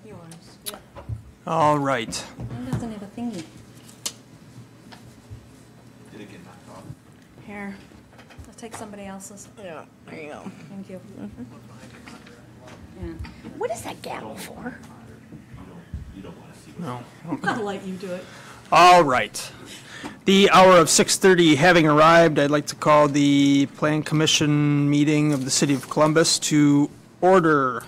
have yours. Yeah. All right. Mine doesn't have a thingy. Did it get knocked off? Here, I'll take somebody else's. Yeah, there you go. Thank you. Yeah. What is that gavel for? You don't want to see No. I'll let you do it. All right. The hour of 6:30 having arrived, I'd like to call the Plan Commission meeting of the City of Columbus to order.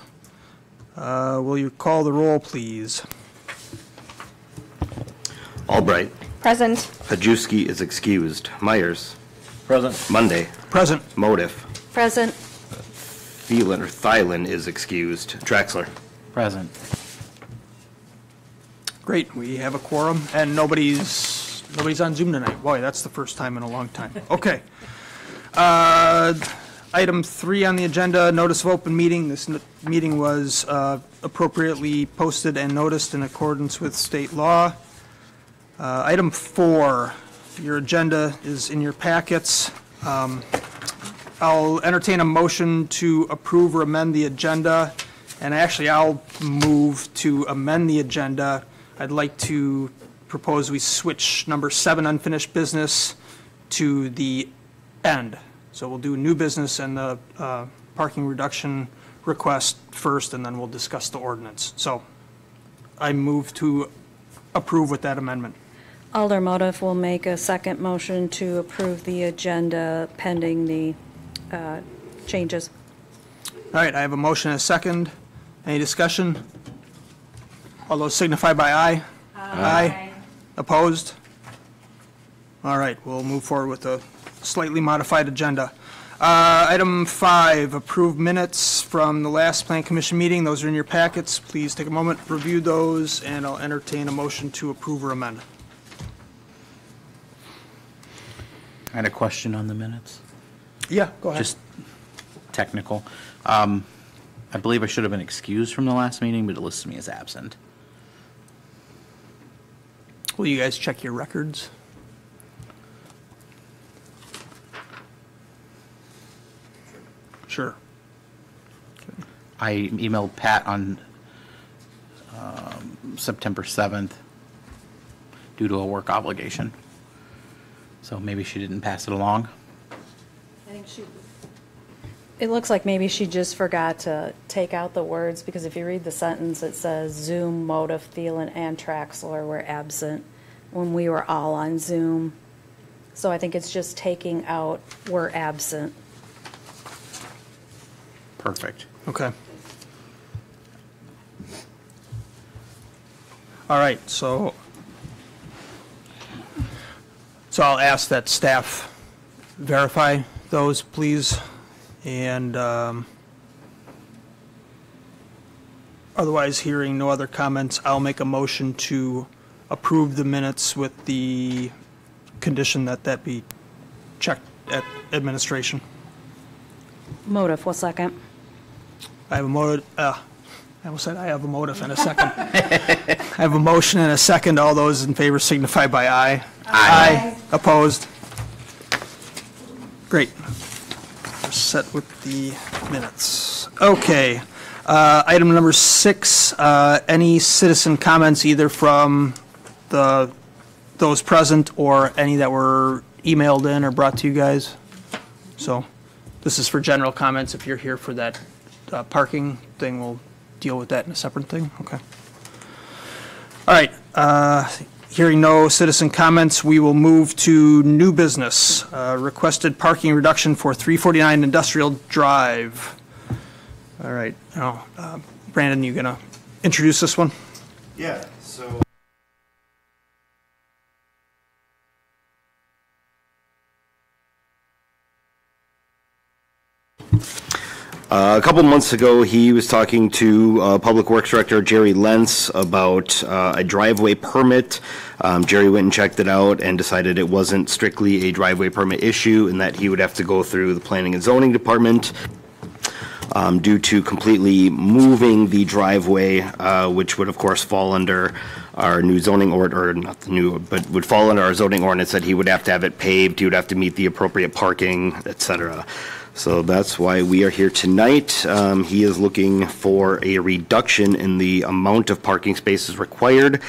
Will you call the roll, please? Albright. Present. Pajewski is excused. Myers. Present. Monday. Present. Motif. Present. Thielen is excused. Draxler. Present. Great, we have a quorum, and nobody's on Zoom tonight. Boy, that's the first time in a long time. Okay. Item 3 on the agenda, notice of open meeting. This meeting was appropriately posted and noticed in accordance with state law. Item 4, your agenda is in your packets. I'll entertain a motion to approve or amend the agenda, and actually I'll move to amend the agenda. I'd like to propose we switch number 7, unfinished business, to the end. So we'll do new business and the parking reduction request first, and then we'll discuss the ordinance. So I move to approve with that amendment. Alder Motif will make a second motion to approve the agenda pending the changes. All right, I have a motion and a second. Any discussion? All those signify by aye. Aye. Opposed? All right, we'll move forward with a slightly modified agenda. Item 5, approved minutes from the last Plan Commission meeting. Those are in your packets. Please take a moment, review those, and I'll entertain a motion to approve or amend. I had a question on the minutes. Yeah, go ahead. Just technical. I believe I should have been excused from the last meeting, but it lists me as absent. Will you guys check your records? Sure. I emailed Pat on September 7th due to a work obligation. So maybe she didn't pass it along. I think it looks like maybe she just forgot to take out the words, because if you read the sentence, it says Zoom, Motif, Thielen, and Traxler were absent when we were all on Zoom. So I think it's just taking out "were absent." Perfect. Okay. All right, so I'll ask that staff verify those, please, and otherwise, hearing no other comments, I'll make a motion to approve the minutes with the condition that that be checked at administration. Motif will second. I have a motive. I almost said I have a motive and a second. I have a motion and a second. All those in favor signify by aye. Aye. Opposed? Great. We're set with the minutes. Okay. Item number 6, any citizen comments either from those present or any that were emailed in or brought to you guys? So this is for general comments. If you're here for that parking thing, we'll deal with that in a separate thing. Okay. All right. Hearing no citizen comments, we will move to new business. Requested parking reduction for 349 Industrial Drive. All right. Now, Brandon, you gonna introduce this one? Yeah, so. A couple months ago, he was talking to Public Works Director Jerry Lentz about a driveway permit. Jerry went and checked it out and decided it wasn't strictly a driveway permit issue and that he would have to go through the Planning and Zoning Department due to completely moving the driveway, which would, of course, fall under our new zoning or not the new, but would fall under our zoning ordinance that he would have to have it paved, he would have to meet the appropriate parking, et cetera. So that's why we are here tonight. He is looking for a reduction in the amount of parking spaces required.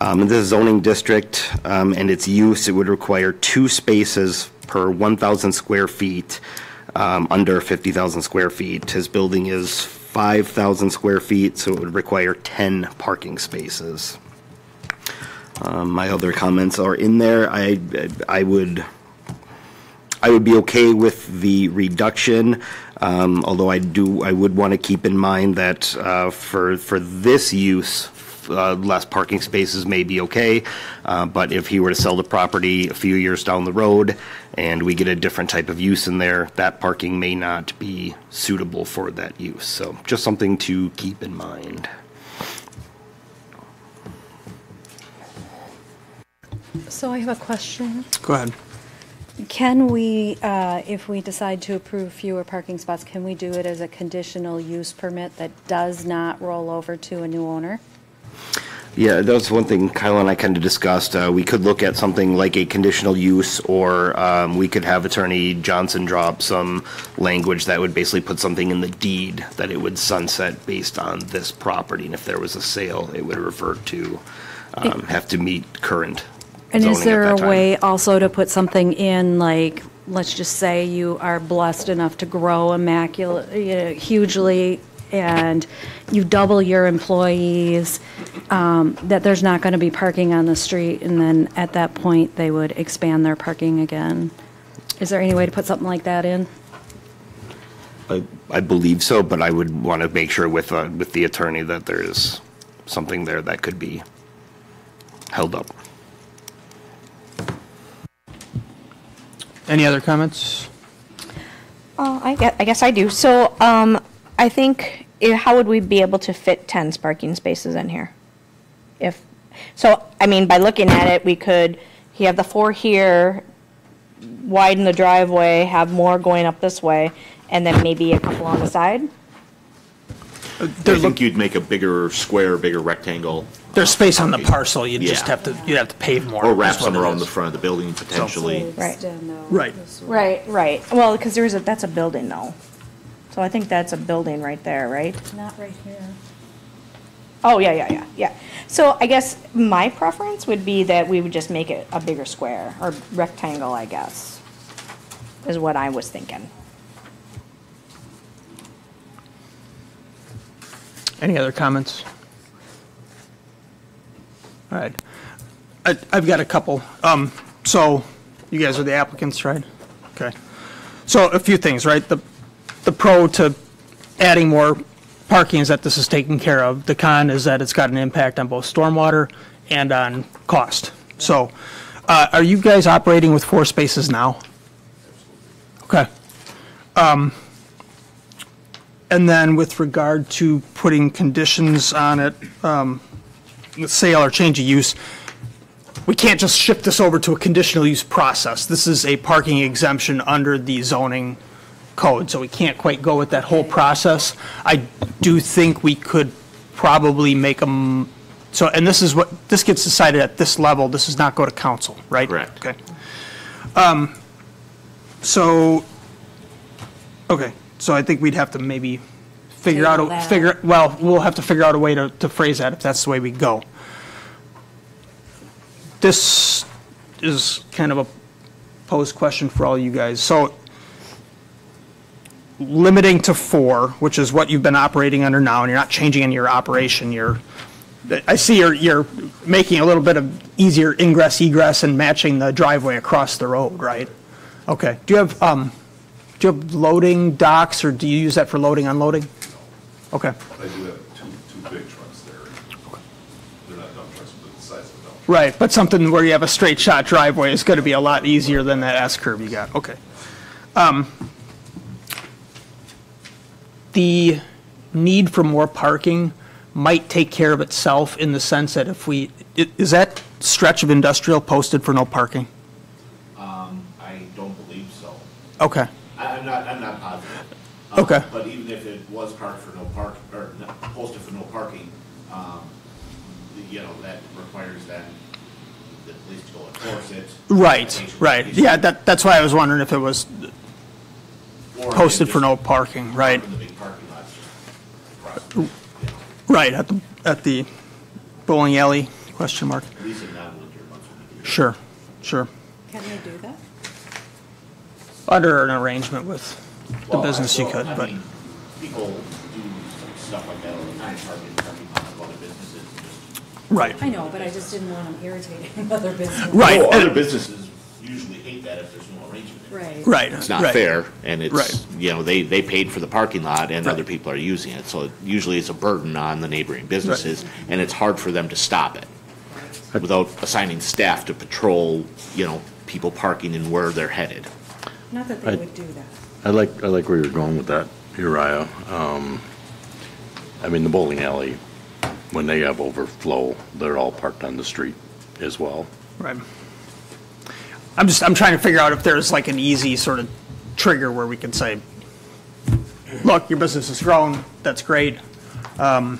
In this zoning district and its use, it would require 2 spaces per 1,000 square feet, under 50,000 square feet. His building is 5,000 square feet, so it would require 10 parking spaces. My other comments are in there. I would be okay with the reduction, although I would want to keep in mind that for this use, less parking spaces may be okay, but if he were to sell the property a few years down the road and we get a different type of use in there, that parking may not be suitable for that use. So just something to keep in mind. So I have a question. Go ahead. Can we, if we decide to approve fewer parking spots, can we do it as a conditional use permit that does not roll over to a new owner? Yeah, that was one thing Kyle and I kind of discussed. We could look at something like a conditional use, or we could have Attorney Johnson draw up some language that would basically put something in the deed that it would sunset based on this property. And if there was a sale, it would revert to, have to meet current And is zoning at there that a time. way also to put something in, like, let's just say you are blessed enough to grow hugely, and you double your employees, that there's not going to be parking on the street, and then at that point, they would expand their parking again? Is there any way to put something like that in? I believe so, but I would want to make sure with the attorney that there's something there that could be held up. Any other comments? I guess I do. So, I think, how would we be able to fit 10 parking spaces in here? I mean, by looking at it, we could, you have the 4 here, widen the driveway, have more going up this way, and then maybe a couple on the side? I think you'd make a bigger square, bigger rectangle. There's space on the parcel, you'd just Yeah. you'd have to pave more. Or wrap is what some it around is. the front of the building potentially. Right. Right. Right. Well, because that's a building though. So I think that's a building right there, right? Not right here. Oh, yeah. So I guess my preference would be that we would just make it a bigger square, or rectangle, I guess, is what I was thinking. Any other comments? All right. I've got a couple. So you guys are the applicants, right? Okay. So a few things, right? The pro to adding more parking is that this is taken care of. The con is that it's got an impact on both stormwater and on cost. So are you guys operating with 4 spaces now? Okay. And then with regard to putting conditions on it, sale or change of use, we can't just shift this over to a conditional use process. This is a parking exemption under the zoning code, so we can't quite go with that whole process. I do think we could probably make them, so, and this gets decided at this level, this does not go to council, right? Correct. Okay. So I think we'd have to maybe we'll have to figure out a way to phrase that if that's the way we go. This is kind of a posed question for all you guys. So limiting to 4, which is what you've been operating under now, and you're not changing any of your operation, I see you're making a little bit of easier ingress, egress, and matching the driveway across the road, right? Okay. Do you have loading docks, or do you use that for loading, unloading? Okay. I do have two big trucks there. They're not dump trucks, but the size of the dump truck. Right, but something where you have a straight shot driveway is going to be a lot easier than that S-curve you got. Okay. The need for more parking might take care of itself in the sense that is that stretch of industrial posted for no parking? I don't believe so. Okay. I'm not positive. Okay. But even if it was parked for no posted for no parking, that requires then the police to go enforce it. Right. Yeah, that's why I was wondering if it was, posted for no parking, right? The big parking lots across the street, Right, at the bowling alley, question mark? at least in non-winter months. when we do it. Sure, sure. Can they do that? Under an arrangement with the Well, business you could, I but, mean, people do stuff like that all the time, parking lot of other businesses. right, I know, but I just didn't want them irritating other businesses. right. Well, other and- businesses usually hate that if there's no arrangement. Right. Right. It's not right. fair, and Right. it's, you know, they paid for the parking lot and Right. other people are using it, so usually it's a burden on the neighboring businesses, and it's hard for them to stop it without assigning staff to patrol, you know, people parking and where they're headed. Not that they would do that. I like where you're going with that, Uriah. I mean, the bowling alley, when they have overflow, they're all parked on the street as well. Right. I'm trying to figure out if there's like an easy sort of trigger where we can say, look, your business has grown, that's great. You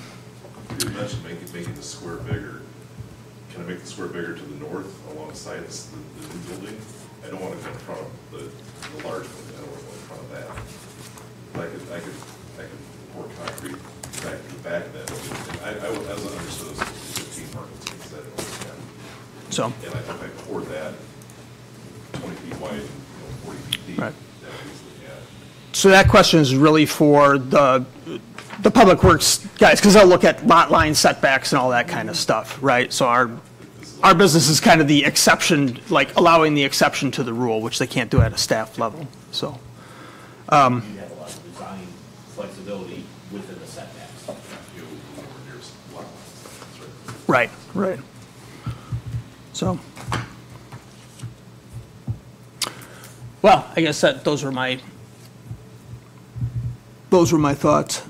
mentioned making the square bigger. Can I make the square bigger to the north alongside the new building? I don't want to go in front of the large building, I don't want to go in front of that. But I could pour concrete back to the back of that building. And I was understood as 15 parking spaces, I didn't understand. So, And I think I poured that 20 feet wide, 40 feet deep. Right. That easily, yeah. so that question is really for the Public Works guys, because they'll look at lot line setbacks and all that kind of stuff, right? So our business is kind of the exception, like allowing the exception to the rule, which they can't do at a staff level, so. You have a lot of design flexibility within the setbacks. You know, over near lot lines, that's right. Right. So, well, I guess those were my thoughts.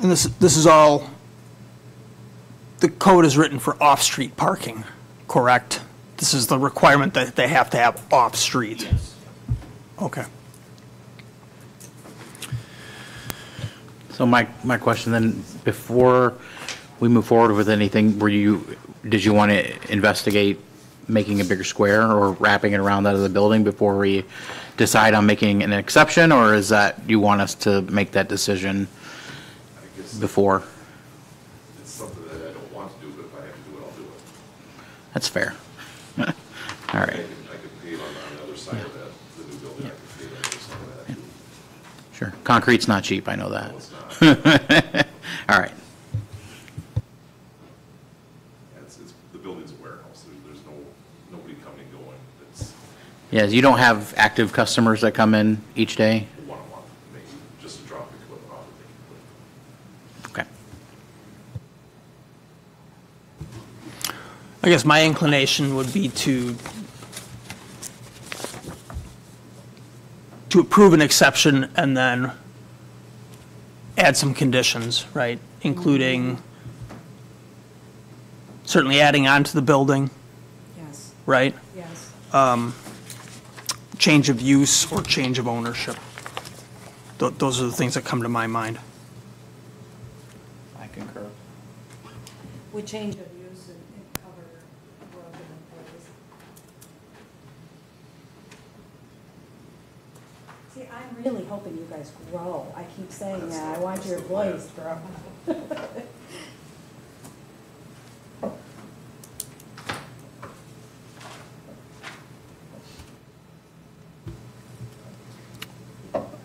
And this is all, the code is written for off-street parking, correct? This is the requirement that they have to have off-street. Yes. Okay. So my question then, before we move forward with anything, did you want to investigate making a bigger square or wrapping it around that of the building before we decide on making an exception, or is that you want us to make that decision I guess before? it's something that I don't want to do, but if I have to do it, I'll do it. That's fair. All I right, could pave on the other side of that, the new building, I could pave on the other side of that too. sure. Concrete's not cheap, I know No, that. it's not. All right, It's, the building's a warehouse, there's nobody coming and going, it's yeah, you don't have active customers that come in each day? one-on-one, maybe, just to drop the equipment off and take equipment. Okay. I guess my inclination would be to approve an exception and then add some conditions, right? Including certainly adding on to the building, Yes, right? yes. Change of use or change of ownership. Those are the things that come to my mind. I concur. Would change of use and cover growth of employees. See, I'm really hoping you guys grow. I keep saying that. I want your employees to grow.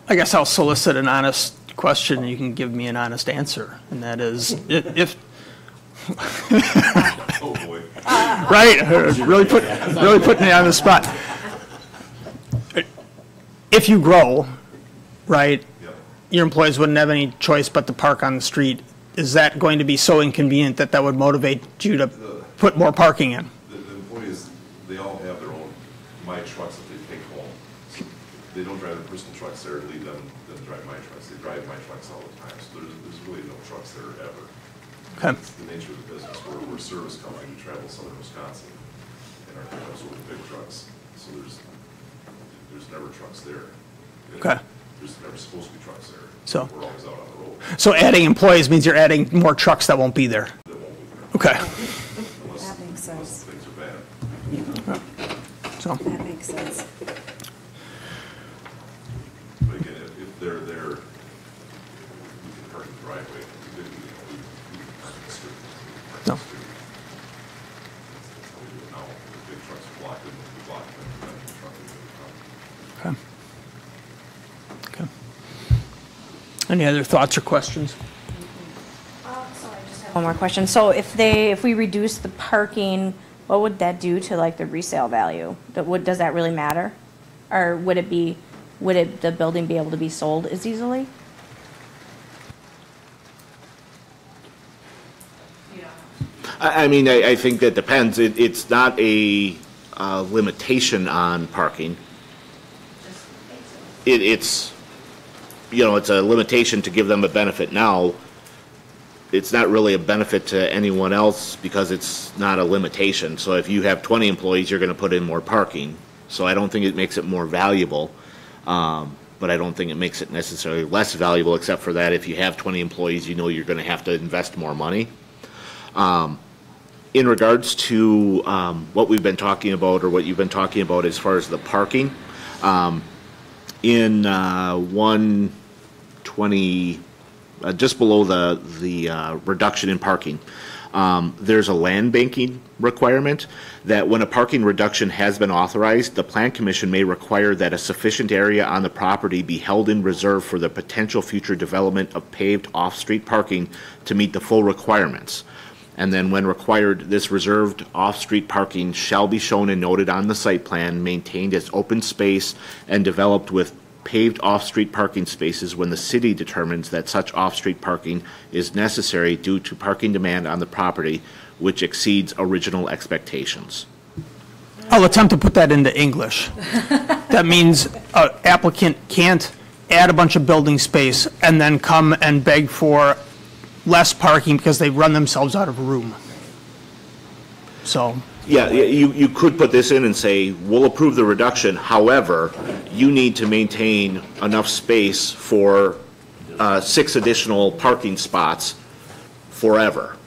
I guess I'll solicit an honest question and you can give me an honest answer. And that is, if, Oh, boy. right, really putting me on the spot. If you grow, right, Yeah. your employees wouldn't have any choice but to park on the street. Is that going to be so inconvenient that would motivate you to put more parking in? The employees, they all have their own, my trucks that they take home. So they don't drive their personal trucks there, leave them drive my trucks. They drive my trucks all the time, so there's really no trucks there ever. Okay. It's the nature of the business. We're a service company, we travel southern Wisconsin, and our pickups are with big trucks, so there's never trucks there. Okay. There's never supposed to be trucks there. So- We're always out on the road. So adding employees means you're adding more trucks that won't be there. That won't be there. Okay. Unless- That makes unless sense. things are bad. So, That makes sense. But again, if park in the driveway. We park in the street. No. That's how we do it now. The big trucks are blocked in, we block them, and then the truck is in the front. Okay. Okay. Any other thoughts or questions? One more question. So if we reduce the parking, what would that do to like the resale value? Does that really matter? Or would the building be able to be sold as easily? I mean, I think that depends. It's not a limitation on parking. It's, you know, it's a limitation to give them a benefit now. It's not really a benefit to anyone else because it's not a limitation. So if you have 20 employees, you're going to put in more parking. So I don't think it makes it more valuable, but I don't think it makes it necessarily less valuable, except for that if you have 20 employees, you know you're going to have to invest more money. In regards to what we've been talking about, or what you've been talking about as far as the parking, in 120, just below the reduction in parking, there's a land banking requirement that when a parking reduction has been authorized, the Plan Commission may require that a sufficient area on the property be held in reserve for the potential future development of paved off-street parking to meet the full requirements. And then when required, this reserved off-street parking shall be shown and noted on the site plan, maintained as open space and developed with paved off-street parking spaces when the city determines that such off-street parking is necessary due to parking demand on the property which exceeds original expectations. I'll attempt to put that into English. That means an applicant can't add a bunch of building space and then come and beg for less parking because they run themselves out of room. So. Yeah, you could put this in and say, we'll approve the reduction, however, you need to maintain enough space for 6 additional parking spots forever.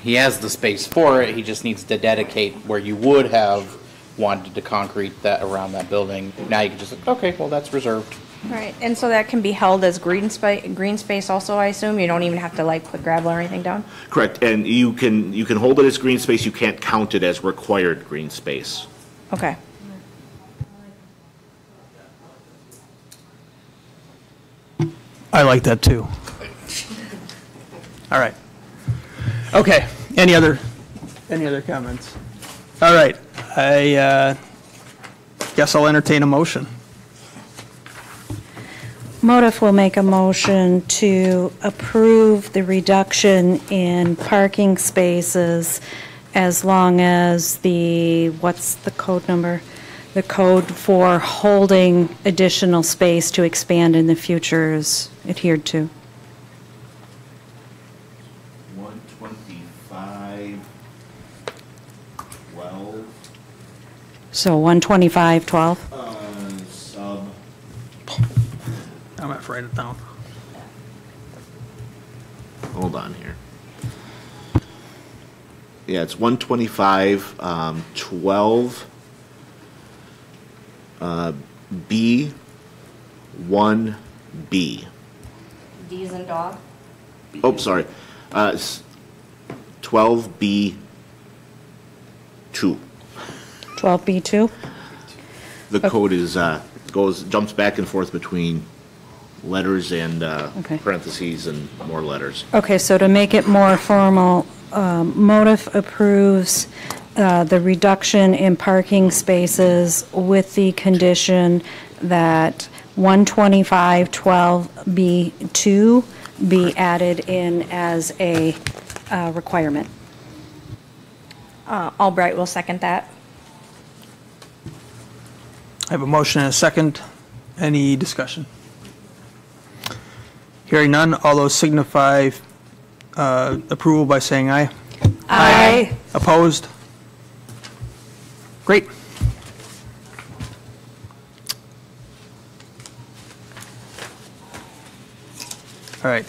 He has the space for it, he just needs to dedicate where you would have wanted to concrete that around that building. Now you can just, okay, well, that's reserved. Right, and so that can be held as green space also, I assume? You don't even have to like put gravel or anything down? Correct, and you can hold it as green space, you can't count it as required green space. Okay. I like that too. All right. Okay, any other comments? All right, I guess I'll entertain a motion. Motif will make a motion to approve the reduction in parking spaces as long as what's the code number? The code for holding additional space to expand in the future is adhered to. 125.12. So 125.12? Sub. I'm going to write it down. Hold on here. Yeah, it's 125, 12, B, 1B. D as in dog? Oh, sorry. 12B, 2. 12B2? The code is, jumps back and forth between letters and Okay. parentheses and more letters. Okay, so to make it more formal, Motif approves the reduction in parking spaces with the condition that 125.12B2 be added in as a requirement. Albright will second that. I have a motion and a second. Any discussion? Hearing none, all those signify approval by saying aye. Aye. Opposed? Great. All right.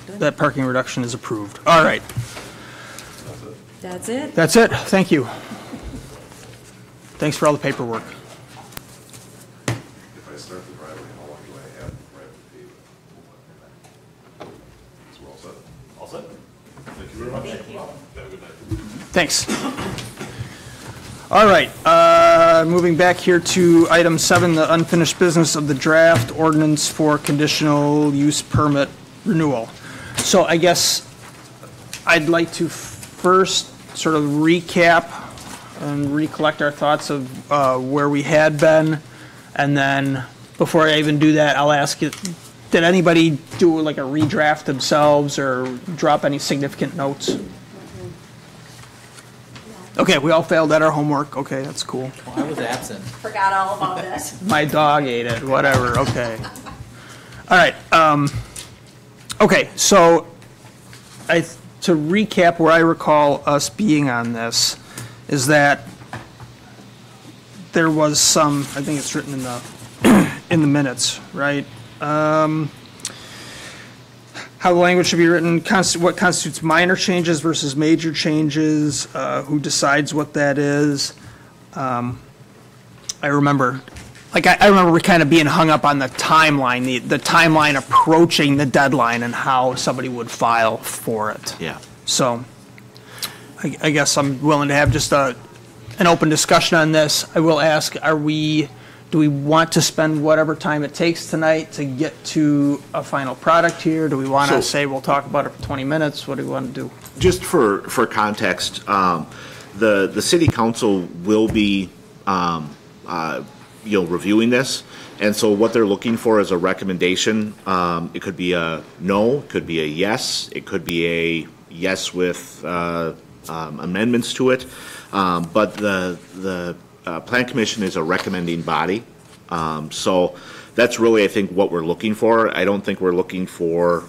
That parking reduction is approved. All right. That's it? That's it. Thank you. Thanks for all the paperwork. If I start the driveway, how long do I have to drive the pavement? Thank you very much. Have a good night. Thanks. All right, moving back here to item 7, the unfinished business of the draft ordinance for conditional use permit renewal. So I guess I'd like to first sort of recap and recollect our thoughts of where we had been, and then before I even do that, I'll ask you, did anybody do like a redraft themselves or drop any significant notes? Okay, we all failed at our homework. Okay, that's cool. Well, I was absent. Forgot all about this. My dog ate it, whatever, okay. All right, okay, so to recap where I recall us being on this, is that there was some, I think it's written in the, in the minutes, right? How the language should be written, what constitutes minor changes versus major changes, who decides what that is. I remember, I remember we kind of being hung up on the timeline, the timeline approaching the deadline and how somebody would file for it. Yeah. So I guess I'm willing to have just an open discussion on this. I will ask, do we want to spend whatever time it takes tonight to get to a final product here? Do we want to say we'll talk about it for 20 minutes? What do we want to do? Just for context, the city council will be, reviewing this. And so what they're looking for is a recommendation. It could be a no, it could be a yes, it could be a yes with amendments to it. But the Plan Commission is a recommending body. So that's really, I think, what we're looking for. I don't think we're looking for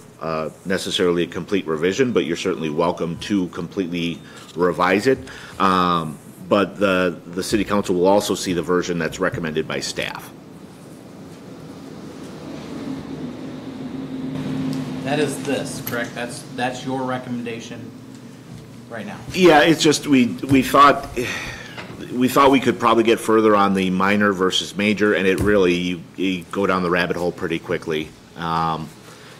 necessarily a complete revision, but you're certainly welcome to completely revise it. But the City Council will also see the version that's recommended by staff. That is this, correct? That's your recommendation right now? Yeah, it's just we thought we could probably get further on the minor versus major, and it really, you go down the rabbit hole pretty quickly. And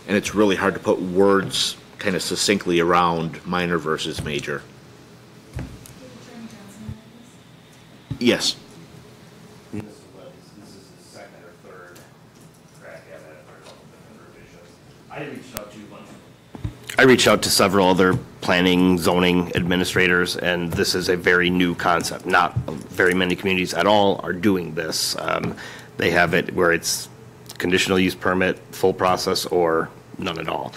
it's really hard to put words kind of succinctly around minor versus major. Yes. This is the second or third crack at it. There are a couple different revisions. I reached out to several other planning, zoning administrators, and this is a very new concept. Not very many communities at all are doing this. They have it where it's conditional use permit, full process, or none at all.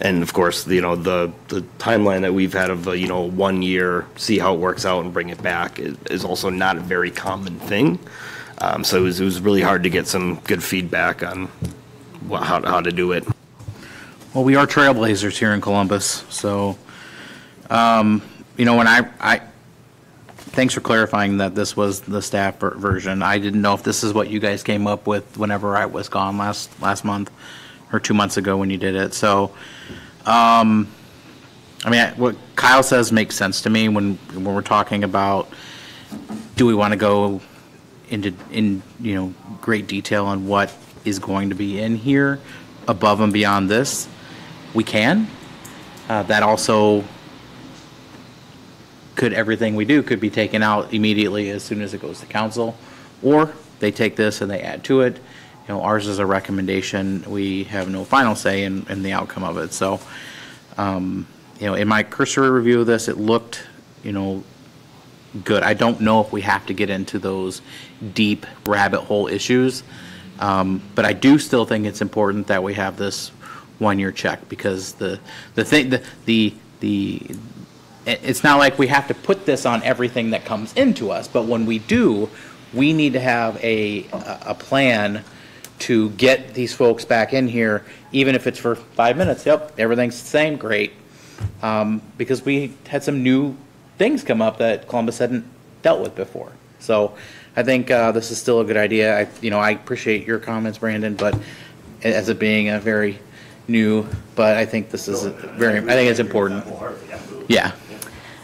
And of course, the timeline that we've had of 1 year, see how it works out and bring it back is also not a very common thing. So it was really hard to get some good feedback on how to do it. Well, we are trailblazers here in Columbus, so, when thanks for clarifying that this was the staff version. I didn't know if this is what you guys came up with whenever I was gone last month or 2 months ago when you did it. So, what Kyle says makes sense to me when we're talking about, do we want to go in great detail on what is going to be in here above and beyond this? We can. That also everything we do could be taken out immediately as soon as it goes to council, or they take this and they add to it. Ours is a recommendation. We have no final say in the outcome of it. So, in my cursory review of this, it looked, good. I don't know if we have to get into those deep rabbit hole issues, but I do still think it's important that we have this 1 year check, because it's not like we have to put this on everything that comes into us, but when we do, we need to have a plan to get these folks back in here, even if it's for 5 minutes. Yep, everything's the same, great. Because we had some new things come up that Columbus hadn't dealt with before. So I think this is still a good idea. I appreciate your comments, Brandon, but as it being a very new, but I think this is I think it's important. Yeah.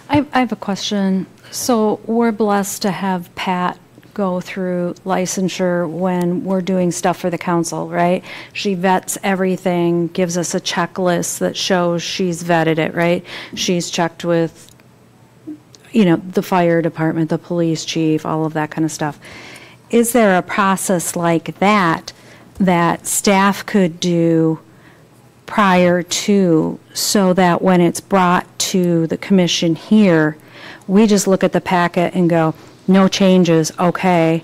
I have a question. So we're blessed to have Pat go through licensure when we're doing stuff for the council, right? She vets everything, gives us a checklist that shows she's vetted it, right? She's checked with, the fire department, the police chief, all of that kind of stuff. Is there a process like that staff could do prior to, so that when it's brought to the commission here, we just look at the packet and go, no changes, okay,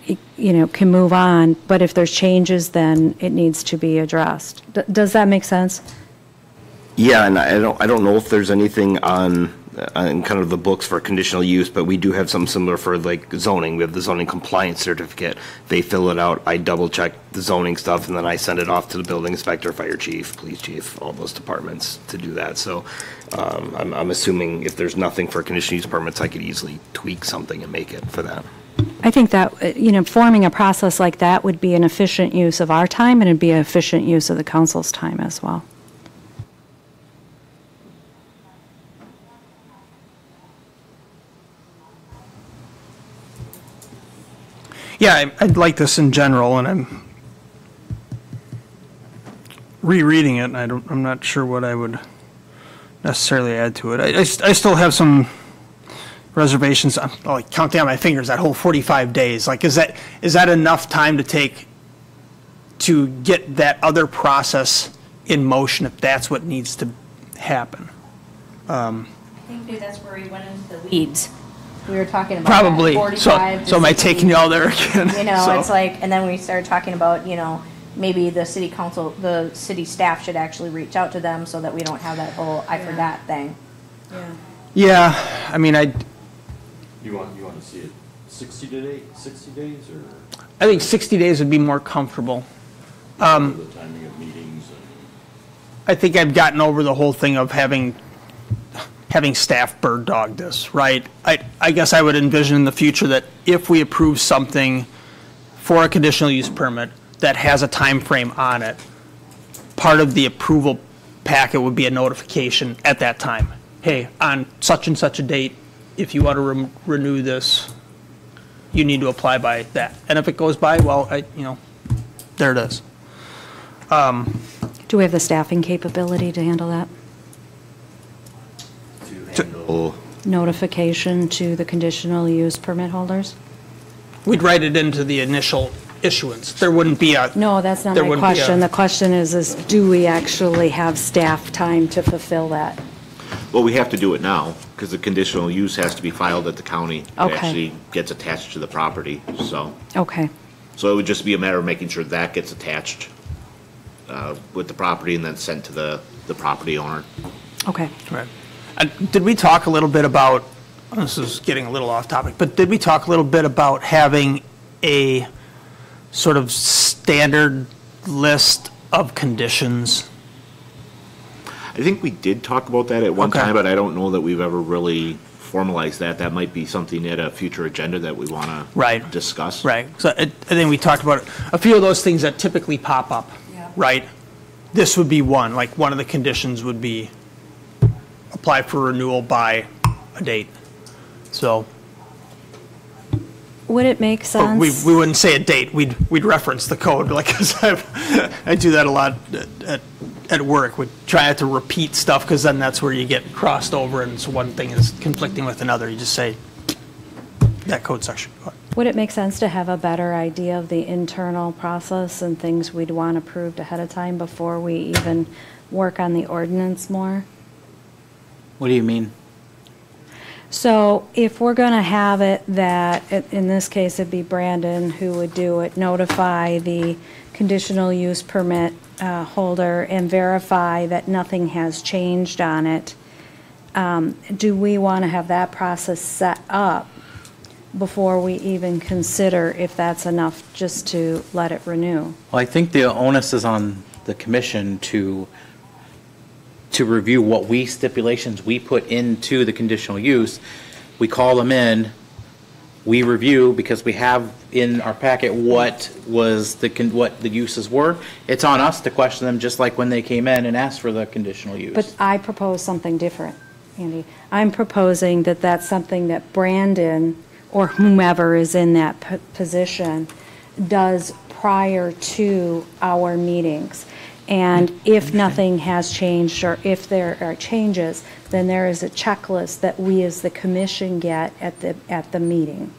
can move on, but if there's changes, then it needs to be addressed. Does that make sense? Yeah, and I don't know if there's anything on kind of the books for conditional use, but we do have something similar for like zoning. We have the zoning compliance certificate. They fill it out. I double check the zoning stuff, and then I send it off to the building inspector, fire chief, police chief, all those departments to do that. So I'm assuming if there's nothing for conditional use permits, I could easily tweak something and make it for that. I think that, forming a process like that would be an efficient use of our time, and it'd be an efficient use of the council's time as well. Yeah, I'd like this in general, and I'm rereading it, and I'm not sure what I would necessarily add to it. I still have some reservations. I'm like counting on my fingers that whole 45 days. Like, is that enough time to get that other process in motion if that's what needs to happen? I think maybe that's where we went into the weeds. We were talking about Probably. that, 45 So am I taking you all there again? So- It's like, and then we started talking about, maybe the city council, the city staff should actually reach out to them so that we don't have that whole I forgot thing. Yeah, I mean, You want to see it 60 days, or I think 60 days would be more comfortable. the timing of meetings? I think I've gotten over the whole thing of having staff bird dog this, right? I guess I would envision in the future that if we approve something for a conditional use permit that has a time frame on it, part of the approval packet would be a notification at that time. Hey, on such and such a date, if you want to renew this, you need to apply by that. And if it goes by, well, there it is. Do we have the staffing capability to handle that? Notification to the conditional use permit holders? We'd write it into the initial issuance. There wouldn't be a. No, that's not there my wouldn't be a- question. The question is do we actually have staff time to fulfill that? Well, we have to do it now, because the conditional use has to be filed at the county. It Okay. actually gets attached to the property, so. Okay. So it would just be a matter of making sure that gets attached with the property and then sent to the property owner. Okay. Right. Did we talk a little bit about, this is getting a little off topic, but did we talk a little bit about having a sort of standard list of conditions? I think we did talk about that at one Okay. time, but I don't know that we've ever really formalized that. That might be something at a future agenda that we want to Right. discuss. Right. So I think we talked about a few of those things that typically pop up, right? This would be one, like one of the conditions would be apply for renewal by a date. So. Would it make But sense? we wouldn't say a date, we'd reference the code, like, 'cause I do that a lot at work, we try not to repeat stuff, because then that's where you get crossed over, and so one thing is conflicting with another, you just say that code section. Would it make sense to have a better idea of the internal process and things we'd want approved ahead of time before we even work on the ordinance more? What do you mean? So if we're going to have it that, in this case, it'd be Brandon who would do it, notify the conditional use permit holder and verify that nothing has changed on it, do we want to have that process set up before we even consider if that's enough just to let it renew? Well, I think the onus is on the commission to review what stipulations we put into the conditional use. We call them in, we review, because we have in our packet what the uses were. It's on us to question them, just like when they came in and asked for the conditional use. But I propose something different, Andy. I'm proposing that that's something that Brandon or whomever is in that position does prior to our meetings. And if nothing has changed, or if there are changes, then there is a checklist that we as the commission get at the meeting.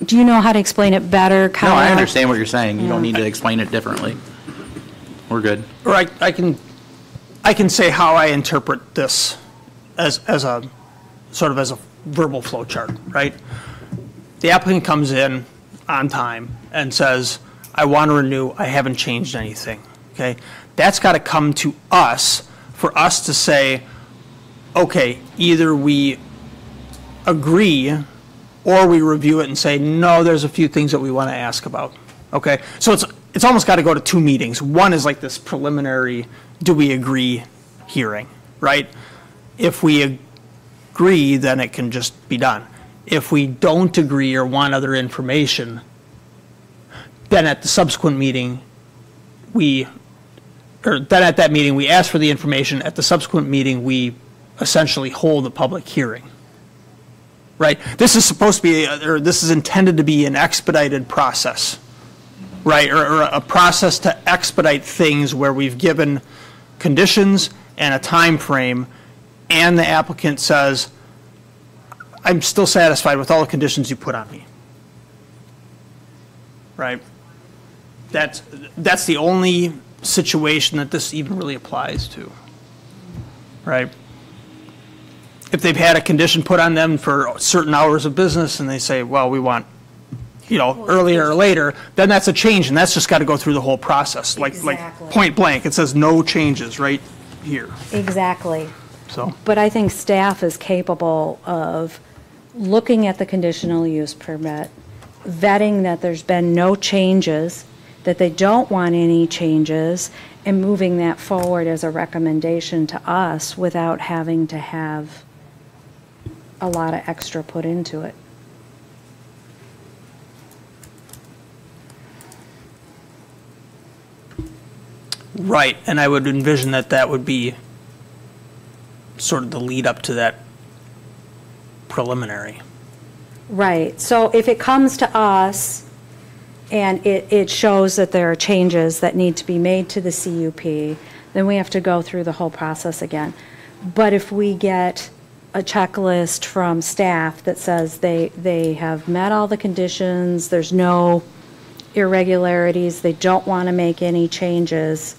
Do you know how to explain it better, No, Kyle? I understand what you're saying. You don't need to explain it differently. We're good. Or I can say how I interpret this as a, sort of as a verbal flow chart, right? The applicant comes in on time and says, I want to renew, I haven't changed anything, okay? That's got to come to us for us to say, okay, either we agree or we review it and say, no, there's a few things that we want to ask about, okay? So it's almost got to go to two meetings. One is like this preliminary, do we agree hearing, right? If we agree, then it can just be done. If we don't agree or want other information, then at the subsequent meeting, then at that meeting, we ask for the information. At the subsequent meeting, we essentially hold a public hearing, right? This is supposed to be, or this is intended to be an expedited process, right? Or a process to expedite things where we've given conditions and a time frame, and the applicant says, I'm still satisfied with all the conditions you put on me, right? That's the only situation that this even really applies to, right? If they've had a condition put on them for certain hours of business and they say, well, we want, earlier or later, then that's a change, and that's just got to go through the whole process. Like point blank, it says no changes right here. Exactly. So, But I think staff is capable of looking at the conditional use permit, vetting that there's been no changes, that they don't want any changes, and moving that forward as a recommendation to us without having to have a lot of extra put into it. right, and I would envision that would be sort of the lead up to that preliminary. Right, so if it comes to us and it shows that there are changes that need to be made to the CUP, then we have to go through the whole process again. But if we get a checklist from staff that says they have met all the conditions, there's no irregularities, they don't want to make any changes,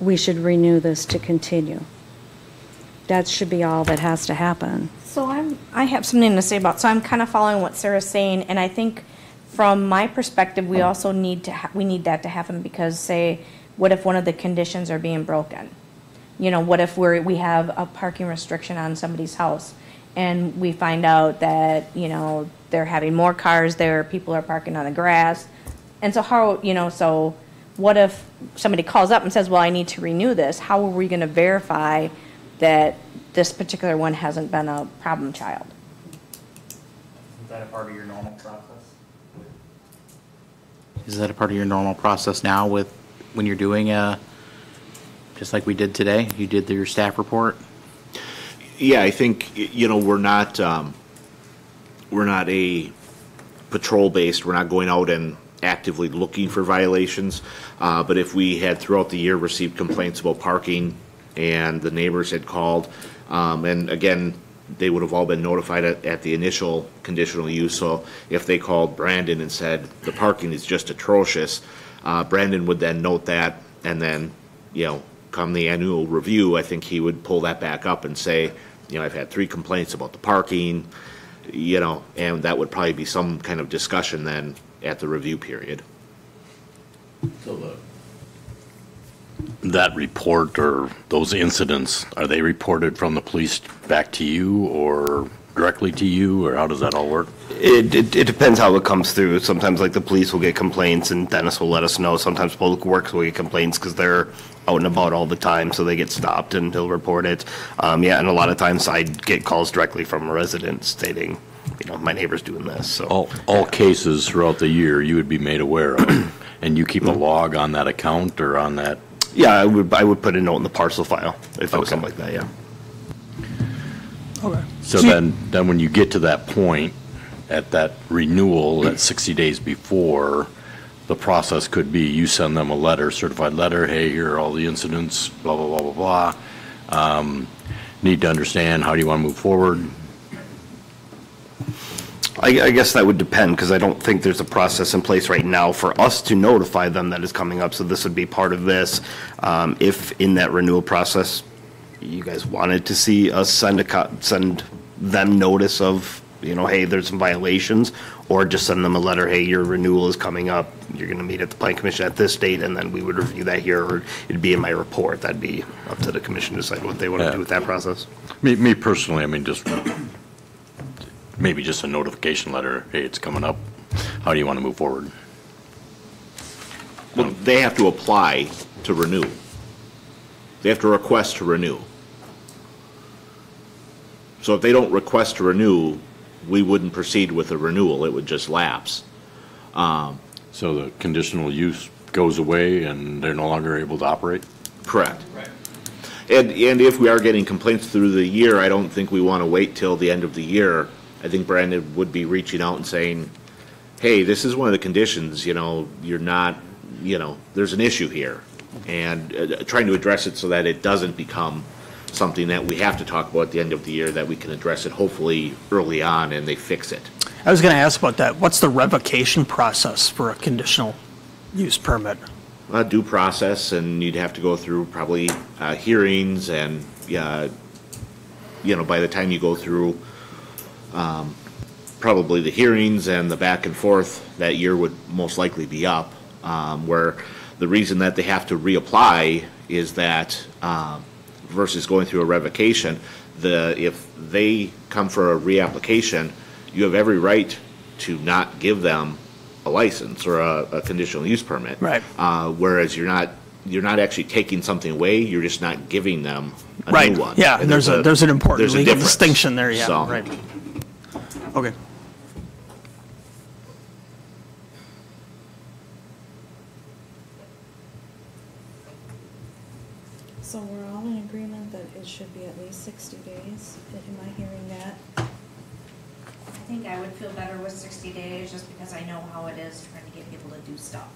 we should renew this to continue. That should be all that has to happen. So I have something to say about, so I'm kind of following what Sarah's saying, and I think from my perspective, we also need we need that to happen because, say, what if one of the conditions are being broken? What if we have a parking restriction on somebody's house and we find out that, they're having more cars there, people are parking on the grass. And so so what if somebody calls up and says, well, I need to renew this? How are we going to verify that this particular one hasn't been a problem child? Is that a part of your normal process? Is that a part of your normal process now when you're doing just like we did today? You did your staff report? Yeah, I think, we're not a patrol-based, we're not going out and actively looking for violations. But if we had throughout the year received complaints about parking and the neighbors had called, and again, they would have all been notified at the initial conditional use. So if they called Brandon and said, the parking is just atrocious, Brandon would then note that, and then, come the annual review, I think he would pull that back up and say, I've had 3 complaints about the parking, and that would probably be some kind of discussion then at the review period. So that report or those incidents, are they reported from the police back to you or directly to you, or how does that all work? It depends how it comes through. Sometimes, like, the police will get complaints and Dennis will let us know. Sometimes Public Works will get complaints because they're out and about all the time, so they get stopped and he'll report it. And a lot of times I get calls directly from a resident stating, my neighbor's doing this. So All cases throughout the year you would be made aware of, and you keep a log on that account or on that? Yeah, I would put a note in the parcel file if it was something like that, yeah. Okay. So So you- then when you get to that point, at that renewal, that 60 days before, the process could be you send them a letter, certified letter, hey, here are all the incidents, blah, blah, blah, blah, blah. Need to understand, how do you want to move forward? I guess that would depend, because I don't think there's a process in place right now for us to notify them that it's coming up, so this would be part of this. If in that renewal process, you guys wanted to see us send them notice of, hey, there's some violations, or just send them a letter, hey, your renewal is coming up, you're gonna meet at the Plan Commission at this date, and then we would review that here, or it'd be in my report. That'd be up to the commission to decide what they want to do with that process. Me personally, I mean, maybe just a notification letter, hey, it's coming up, how do you want to move forward? Well, they have to apply to renew. They have to request to renew. So if they don't request to renew, we wouldn't proceed with the renewal, it would just lapse. So the conditional use goes away and they're no longer able to operate? Correct. And if we are getting complaints through the year, I don't think we want to wait till the end of the year. I think Brandon would be reaching out and saying, hey, this is one of the conditions, you're not, there's an issue here. And trying to address it so that it doesn't become something that we have to talk about at the end of the year, that we can address it hopefully early on and they fix it. I was going to ask about that. What's the revocation process for a conditional use permit? Due process, and you'd have to go through probably hearings, and by the time you go through probably the hearings and the back and forth, that year would most likely be up, where the reason that they have to reapply is that versus going through a revocation, if they come for a reapplication, you have every right to not give them a license or a conditional use permit. Right. Whereas you're not actually taking something away, you're just not giving them a Right. new one. Yeah, And there's an important there's a legal difference. distinction there, yeah, So- right. Okay. So we're all in agreement that it should be at least 60 days? Am I hearing that? I think I would feel better with 60 days, just because I know how it is trying to get people to do stuff.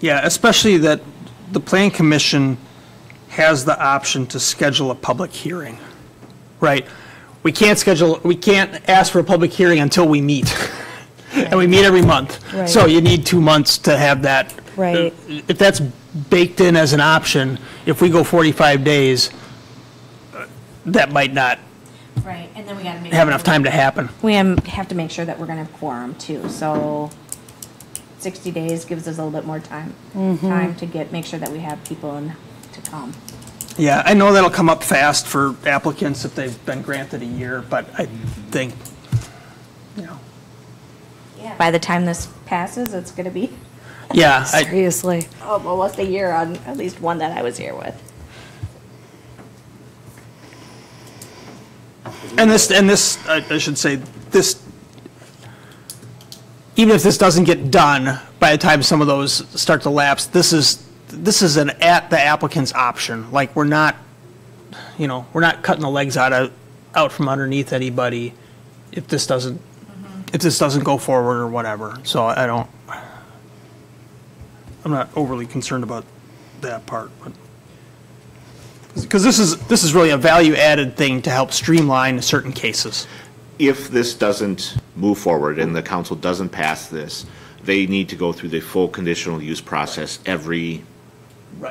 Yeah, especially that the Plan Commission has the option to schedule a public hearing, right? We can't ask for a public hearing until we meet. And we meet every month. Right. So you need 2 months to have that. Right. If that's baked in as an option, if we go 45 days, that might not Right, and then we gotta make. have enough time to happen. We have to make sure that we're gonna have quorum too, so 60 days gives us a little bit more time. Time to make sure that we have people in to come. Yeah, I know that'll come up fast for applicants if they've been granted a year, but I think, By the time this passes, it's gonna be yeah, Seriously. almost a year on at least one that I was here with. and this, I should say, this, even if this doesn't get done by the time some of those start to lapse, this is at the applicant's option. Like, we're not cutting the legs out from underneath anybody if this doesn't go forward or whatever. So I'm not overly concerned about that part, but. Because this is really a value-added thing to help streamline certain cases. If this doesn't move forward and the council doesn't pass this, they need to go through the full conditional use process every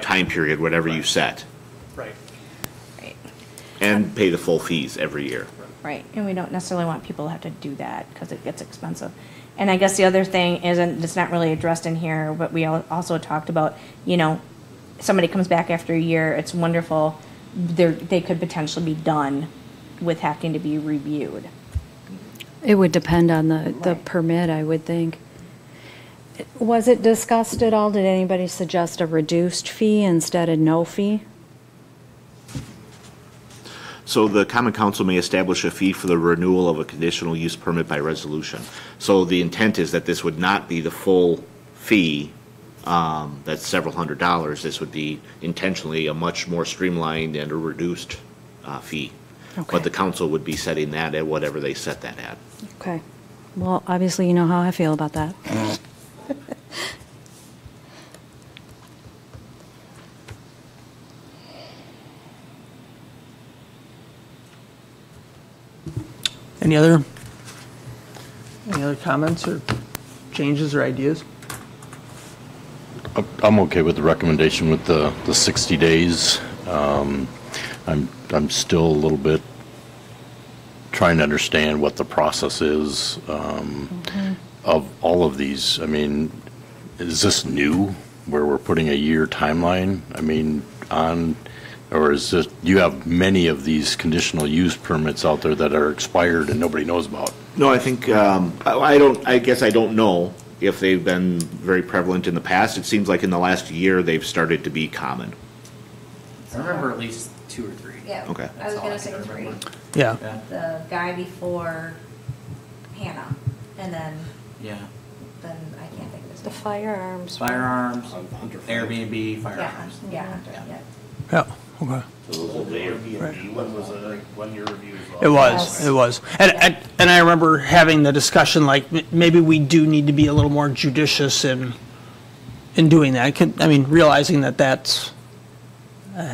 time period, whatever you set, Right. Right. and pay the full fees every year. Right, and we don't necessarily want people to have to do that because it gets expensive. And I guess the other thing isn't, it's not really addressed in here, but we also talked about, somebody comes back after a year, it's wonderful, they could potentially be done with having to be reviewed. It would depend on the permit, I would think. Was it discussed at all? Did anybody suggest a reduced fee instead of no fee? So the Common Council may establish a fee for the renewal of a conditional use permit by resolution. So the intent is that this would not be the full fee that's several $100s. This would be intentionally a much more streamlined and a reduced fee. Okay. But the council would be setting that at whatever they set that at. Okay. Well, obviously, you know how I feel about that. Any other comments or changes or ideas? I'm okay with the recommendation with the 60 days. I'm still a little bit trying to understand what the process is of all of these. I mean, is this new, where we're putting a year timeline, I mean, on, or is this, you have many of these conditional use permits out there that are expired and nobody knows about? No, I think, I guess I don't know if they've been very prevalent in the past. It seems like in the last year, they've started to be common. I remember at least 2 or 3. Yeah. Okay. I was gonna say 3. Yeah. The guy before Hannah, and then Yeah. I can't think of his The name. firearms. Firearms, Airbnb, firearms. Yeah. Yeah, okay. Airbnb one was a one-year review as well. It was, Yes. it was. And I remember having the discussion, like, maybe we do need to be a little more judicious in doing that. I mean, realizing that that's,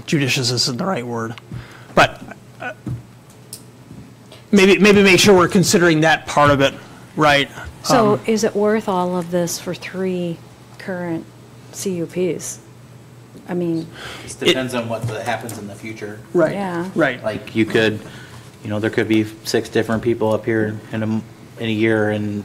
judicious isn't the right word. But maybe make sure we're considering that part of it, right? So is it worth all of this for 3 current CUPs? I mean, It depends on what happens in the future. Right, Yeah. right. Like you could, there could be 6 different people up here in a year and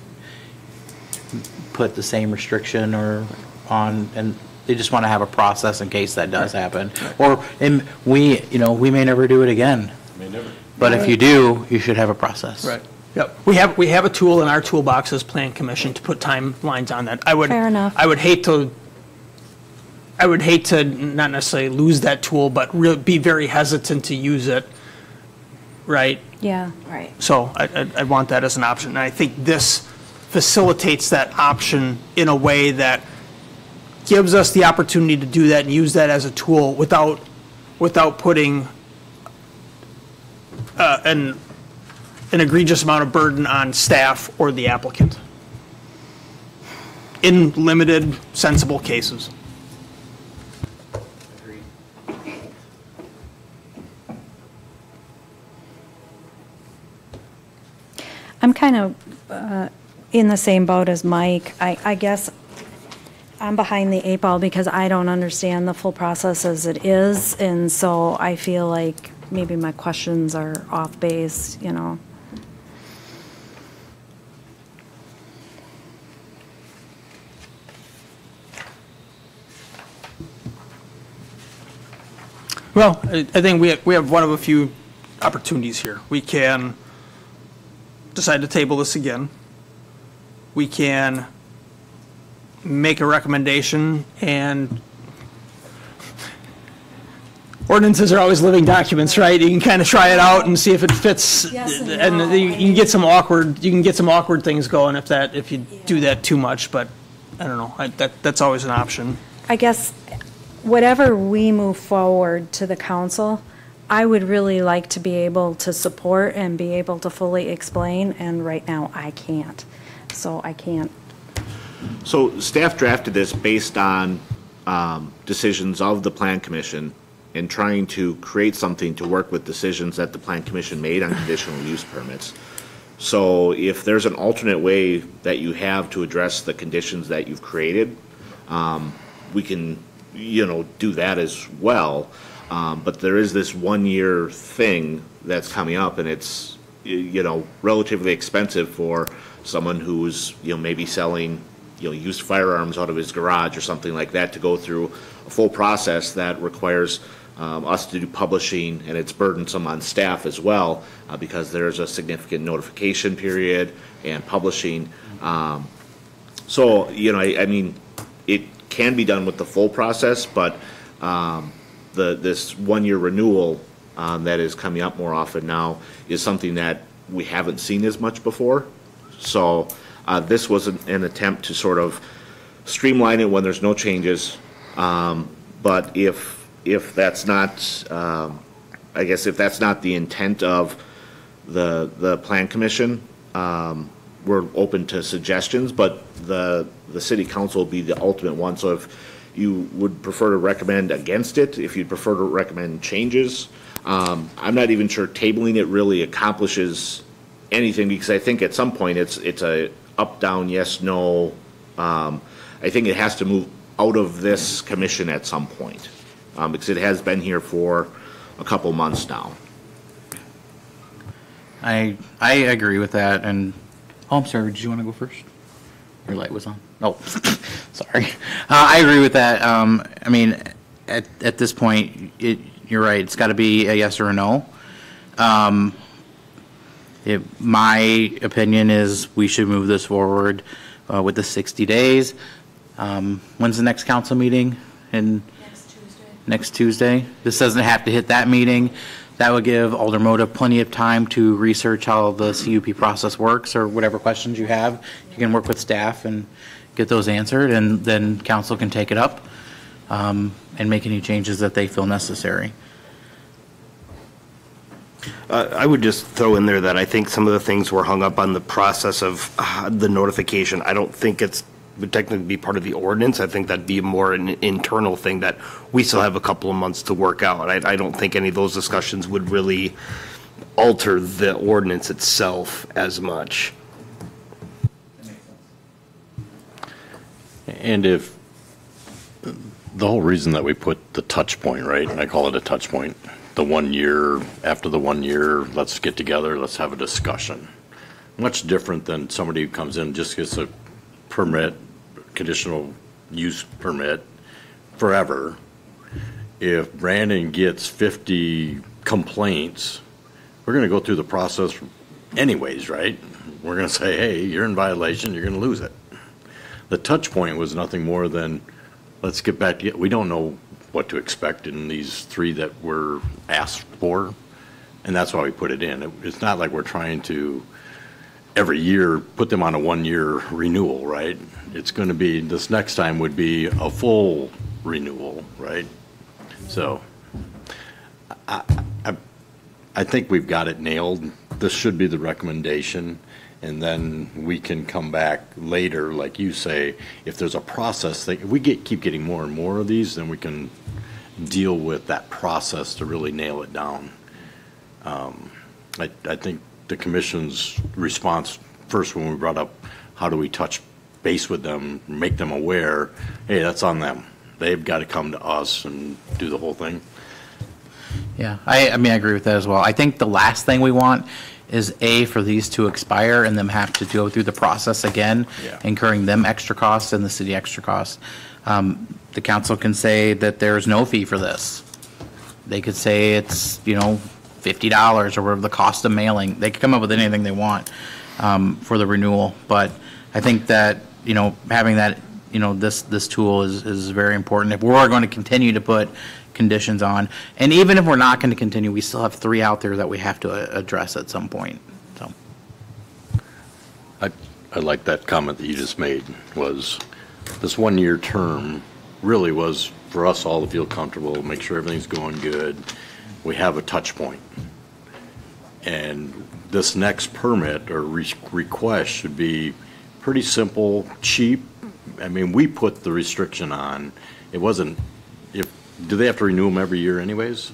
put the same restriction or on, and they just want to have a process in case that does happen. Or, and we may never do it again. May never. But if you do, you should have a process. Right. Yep. We have a tool in our toolbox as Plan Commission to put timelines on that. Fair enough. I would hate to not necessarily lose that tool, but be very hesitant to use it, right? yeah. Right. So I want that as an option. And I think this facilitates that option in a way that gives us the opportunity to do that and use that as a tool without putting an egregious amount of burden on staff or the applicant in limited, sensible cases. I'm kind of in the same boat as Mike. I guess I'm behind the 8 ball because I don't understand the full process as it is, and so I feel like maybe my questions are off base, Well, I think we have one of a few opportunities here. We can decide to table this again. We can make a recommendation, and ordinances are always living documents, right? You can kind of try it out and see if it fits. Yes and and no. you can get some awkward things going if you do that too much, but I don't know. That's always an option. I guess whatever we move forward to the council, I would really like to be able to support and be able to fully explain, and right now I can't. So I can't. So staff drafted this based on decisions of the Plan Commission and trying to create something to work with decisions that the Plan Commission made on conditional use permits. So if there's an alternate way that you have to address the conditions that you've created, we can, do that as well. But there is this 1-year thing that's coming up, and it's, relatively expensive for someone who's, maybe selling, used firearms out of his garage or something like that, to go through a full process that requires us to do publishing, and it's burdensome on staff as well, because there's a significant notification period and publishing. So, I mean, it can be done with the full process, but this 1-year renewal that is coming up more often now is something that we haven't seen as much before. So this was an attempt to sort of streamline it when there's no changes. But if that's not, I guess if that's not the intent of the plan commission, we're open to suggestions, but the city council will be the ultimate one. So if you would prefer to recommend against it, if you'd prefer to recommend changes, I'm not even sure tabling it really accomplishes anything, because I think at some point it's a up, down, yes, no. I think it has to move out of this commission at some point, because it has been here for a couple months now. I agree with that, and, oh, I'm sorry, did you want to go first? Your light was on. Oh, sorry. I agree with that. I mean, at this point, you're right, it's got to be a yes or a no. My opinion is we should move this forward with the 60 days. When's the next council meeting? Next Tuesday. This doesn't have to hit that meeting. That would give Aldermoda plenty of time to research how the CUP process works, or whatever questions you have. You can work with staff and get those answered, and then council can take it up and make any changes that they feel necessary. I would just throw in there that I think some of the things were hung up on the process of the notification. I don't think would technically be part of the ordinance. I think that'd be more an internal thing that we still have a couple of months to work out. I don't think any of those discussions would really alter the ordinance itself as much. And if the whole reason that we put the touch point, right, and I call it a touch point, the 1 year, after the 1 year, let's get together, let's have a discussion. Much different than somebody who comes in and just gets a permit, conditional use permit forever. If Brandon gets 50 complaints, we're going to go through the process anyways, right? We're going to say, hey, you're in violation, you're going to lose it. The touch point was nothing more than, let's get back to, we don't know what to expect in these 3 that were asked for, and that's why we put it in. It's not like we're trying to every year put them on a 1 year renewal, right? It's going to be, this next time would be a full renewal, right? So I think we've got it nailed. This should be the recommendation, and then we can come back later, like you say, if there's a process thing. If we keep getting more and more of these, then we can deal with that process to really nail it down. I think the commission's response first when we brought up how do we touch base with them, make them aware, hey, that's on them. They've got to come to us and do the whole thing. Yeah, I mean, I agree with that as well. I think the last thing we want is for these to expire and them have to go through the process again, incurring them extra costs and the city extra costs. The council can say that there's no fee for this. They could say it's, $50 or whatever the cost of mailing. They could come up with anything they want for the renewal. But I think that, having that, this tool is very important. If we're going to continue to put conditions on, and even if we're not going to continue, we still have 3 out there that we have to address at some point. So I like that comment that you just made, was this 1 year term really was for us all to feel comfortable, make sure everything's going good. We have a touch point. And this next permit or request should be pretty simple, cheap. I mean, we put the restriction on. It wasn't, do they have to renew them every year anyways?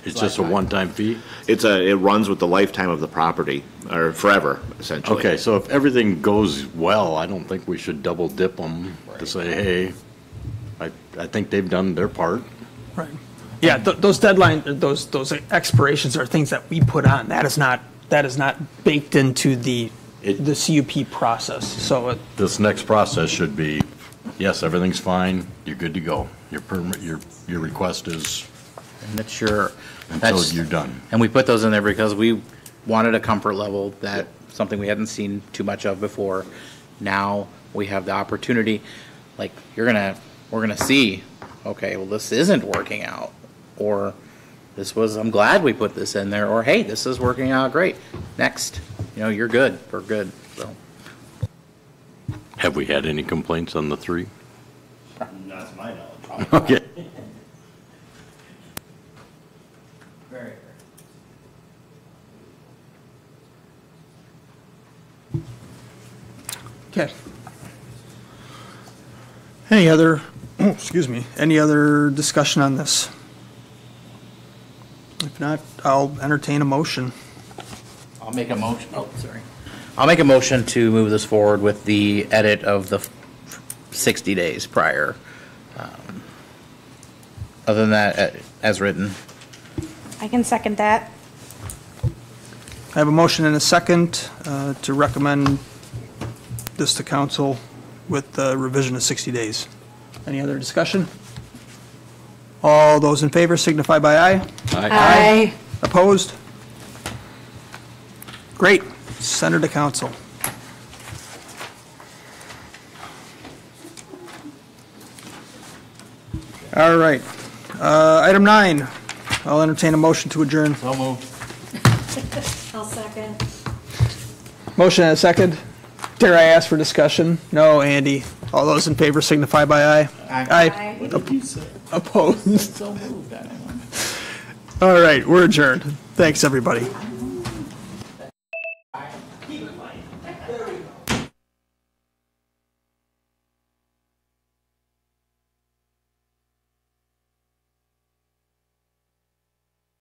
It's just a one-time fee? It runs with the lifetime of the property, or forever, essentially. Okay, so if everything goes well, I don't think we should double dip them to say, hey, I think they've done their part. Right. Yeah, those deadline, those expirations are things that we put on. That is not baked into the CUP process. So this next process should be, yes, everything's fine, you're good to go. Your permit, your request is until you're done. And we put those in there because we wanted a comfort level that something we hadn't seen too much of before. Now we have the opportunity, like we're gonna see, okay, well, this isn't working out, or I'm glad we put this in there, or hey, this is working out great. Next, you're good, we're good. So Have we had any complaints on the 3? Not to my knowledge. Okay. Very Okay. Any other, excuse me, any other discussion on this? If not, I'll entertain a motion. I'll make a motion, oh, sorry. I'll make a motion to move this forward with the edit of the 60 days prior. Other than that, as written. I can second that. I have a motion and a second to recommend this to council with the revision of 60 days. Any other discussion? All those in favor signify by aye. Aye. Opposed? Great. Send her to council. All right. Item 9, I'll entertain a motion to adjourn. So moved. I'll second. Motion and a second. Dare I ask for discussion? No, Andy. All those in favor signify by aye. Aye. Aye. Opposed? So moved, I don't know. All right, we're adjourned. Thanks, everybody.